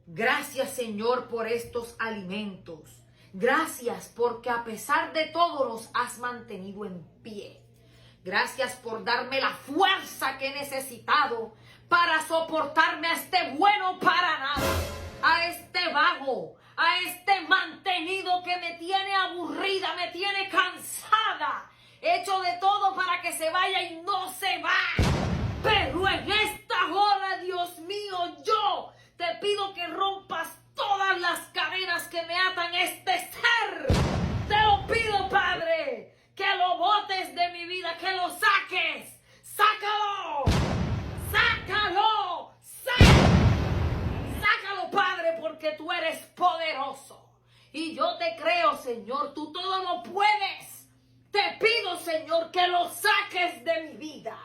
Gracias, Señor, por estos alimentos. Gracias porque a pesar de todo los has mantenido en pie. Gracias por darme la fuerza que he necesitado para soportarme a este bueno para nada, a este vago, a este mantenido que me tiene aburrida, me tiene cansada. He hecho de todo para que se vaya y no se va. Pero en esta hora, Dios mío, yo te pido que rompas todas las cadenas que me atan a este ser. Te lo pido, Padre, que lo botes de mi vida, que lo saques. ¡Sácalo! ¡Sácalo! ¡Sácalo, Padre, porque tú eres poderoso! Y yo te creo, Señor, tú todo lo puedes. Te pido, Señor, que lo saques de mi vida.